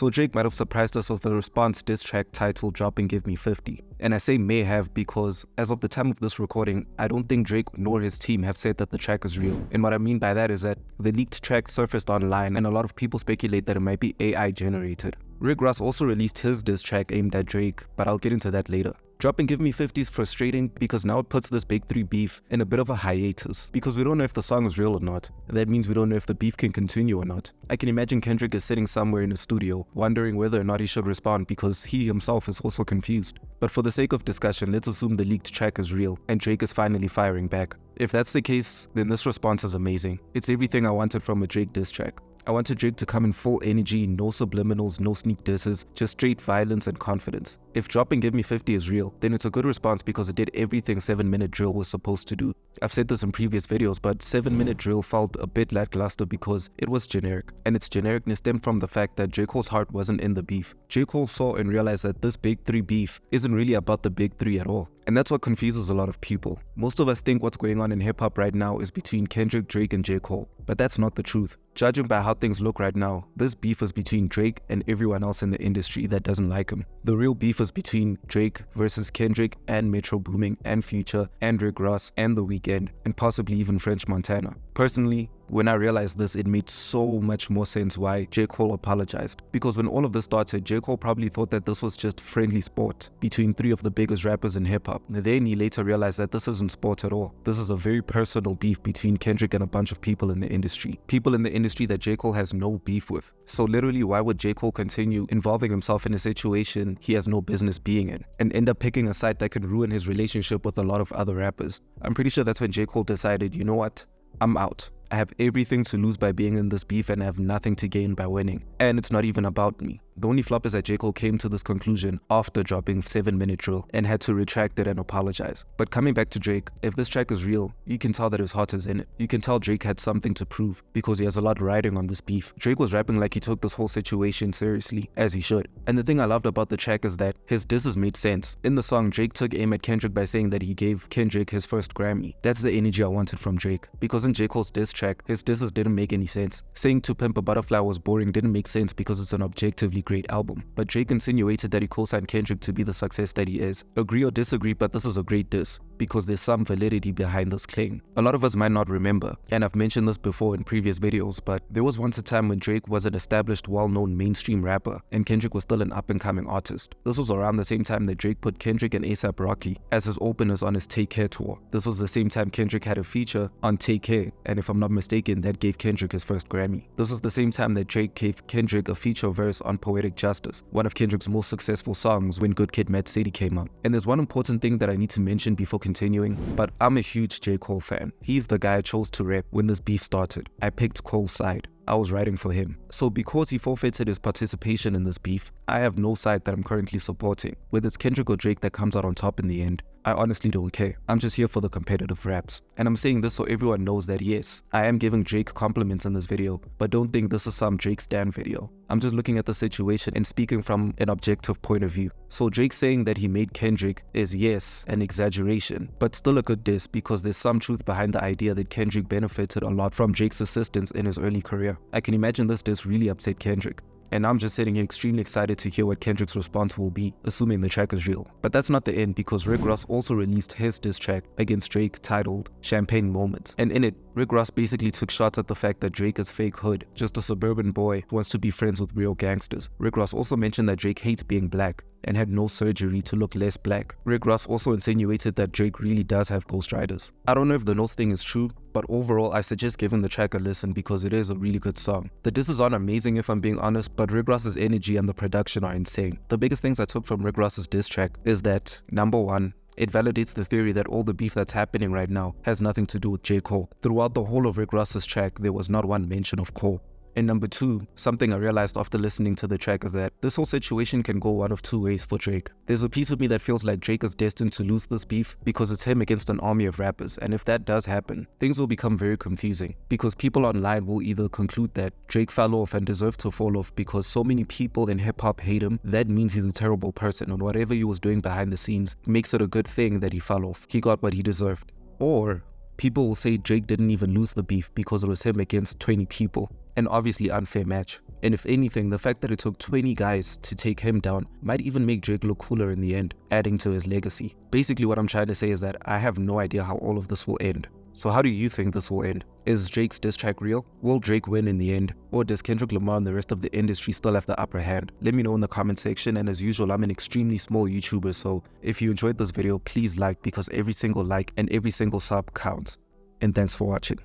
So Drake might have surprised us with a response diss track titled Drop and Give Me 50. And I say may have because as of the time of this recording, I don't think Drake nor his team have said that the track is real. And what I mean by that is that the leaked track surfaced online and a lot of people speculate that it might be AI generated. Rick Ross also released his diss track aimed at Drake, but I'll get into that later. Drop and Give Me 50 is frustrating because now it puts this big three beef in a bit of a hiatus because we don't know if the song is real or not. That means we don't know if the beef can continue or not. I can imagine Kendrick is sitting somewhere in a studio wondering whether or not he should respond because he himself is also confused. But for the sake of discussion, let's assume the leaked track is real and Drake is finally firing back. If that's the case, then this response is amazing. It's everything I wanted from a Drake diss track. I wanted Drake to come in full energy, no subliminals, no sneak disses, just straight violence and confidence. If Drop and Give Me 50 is real, then it's a good response because it did everything 7-minute drill was supposed to do. I've said this in previous videos, but 7-minute drill felt a bit lackluster because it was generic, and its genericness stemmed from the fact that J. Cole's heart wasn't in the beef. J. Cole saw and realized that this big three beef isn't really about the big three at all. And that's what confuses a lot of people. Most of us think what's going on in hip-hop right now is between Kendrick, Drake, and J. Cole. But that's not the truth. Judging by how things look right now, this beef is between Drake and everyone else in the industry that doesn't like him. The real beef is between Drake versus Kendrick and Metro Boomin and Future and Rick Ross and The Weeknd and possibly even French Montana. Personally, when I realized this, it made so much more sense why J. Cole apologized. Because when all of this started, J. Cole probably thought that this was just friendly sport between three of the biggest rappers in hip-hop. Then he later realized that this isn't sport at all. This is a very personal beef between Kendrick and a bunch of people in the industry. People in the industry that J. Cole has no beef with. So literally, why would J. Cole continue involving himself in a situation he has no business being in and end up picking a side that could ruin his relationship with a lot of other rappers? I'm pretty sure that's when J. Cole decided, you know what? I'm out. I have everything to lose by being in this beef and I have nothing to gain by winning. And it's not even about me. The only flop is that J. Cole came to this conclusion after dropping 7-minute drill and had to retract it and apologize. But coming back to Drake, if this track is real, you can tell that his heart is in it. You can tell Drake had something to prove because he has a lot riding on this beef. Drake was rapping like he took this whole situation seriously, as he should. And the thing I loved about the track is that his disses made sense. In the song, Drake took aim at Kendrick by saying that he gave Kendrick his first Grammy. That's the energy I wanted from Drake. Because in J. Cole's diss track, his disses didn't make any sense. Saying To Pimp a Butterfly was boring didn't make sense because it's an objectively great album. But Drake insinuated that he co-signed Kendrick to be the success that he is. Agree or disagree, but this is a great diss because there's some validity behind this claim. A lot of us might not remember, and I've mentioned this before in previous videos, but there was once a time when Drake was an established, well-known mainstream rapper and Kendrick was still an up-and-coming artist. This was around the same time that Drake put Kendrick and A$AP Rocky as his openers on his Take Care tour. This was the same time Kendrick had a feature on Take Care, and if I'm not mistaken, that gave Kendrick his first Grammy. This was the same time that Drake gave Kendrick a feature verse on Poetic Justice, one of Kendrick's most successful songs when Good Kid, Mad City came out. And there's one important thing that I need to mention before continuing, but I'm a huge J. Cole fan. He's the guy I chose to rep when this beef started. I picked Cole's side. I was writing for him. So because he forfeited his participation in this beef, I have no side that I'm currently supporting. Whether it's Kendrick or Drake that comes out on top in the end, I honestly don't care. I'm just here for the competitive raps. And I'm saying this so everyone knows that yes, I am giving Drake compliments in this video, but don't think this is some Drake stan video. I'm just looking at the situation and speaking from an objective point of view. So Drake saying that he made Kendrick is yes, an exaggeration, but still a good diss because there's some truth behind the idea that Kendrick benefited a lot from Drake's assistance in his early career. I can imagine this diss really upset Kendrick. And I'm just sitting here extremely excited to hear what Kendrick's response will be, assuming the track is real. But that's not the end because Rick Ross also released his diss track against Drake titled Champagne Moments. And in it, Rick Ross basically took shots at the fact that Drake is fake hood, just a suburban boy who wants to be friends with real gangsters. Rick Ross also mentioned that Drake hates being black and had no surgery to look less black. Rick Ross also insinuated that Drake really does have ghostwriters. I don't know if the nose thing is true, but overall I suggest giving the track a listen because it is a really good song. The disses aren't amazing if I'm being honest, but Rick Ross's energy and the production are insane. The biggest things I took from Rick Ross's diss track is that, number one, it validates the theory that all the beef that's happening right now has nothing to do with J. Cole. Throughout the whole of Rick Ross's track, there was not one mention of Cole. And number two, something I realized after listening to the track is that this whole situation can go one of two ways for Drake. There's a piece of me that feels like Drake is destined to lose this beef because it's him against an army of rappers, and if that does happen, things will become very confusing because people online will either conclude that Drake fell off and deserved to fall off because so many people in hip-hop hate him, that means he's a terrible person and whatever he was doing behind the scenes makes it a good thing that he fell off. He got what he deserved. Or people will say Drake didn't even lose the beef because it was him against 20 people. An obviously unfair match. And if anything, the fact that it took 20 guys to take him down might even make Drake look cooler in the end, adding to his legacy. Basically what I'm trying to say is that I have no idea how all of this will end. So how do you think this will end? Is Drake's diss track real? Will Drake win in the end? Or does Kendrick Lamar and the rest of the industry still have the upper hand? Let me know in the comment section, and as usual, I'm an extremely small YouTuber, so if you enjoyed this video, please like, because every single like and every single sub counts. And thanks for watching.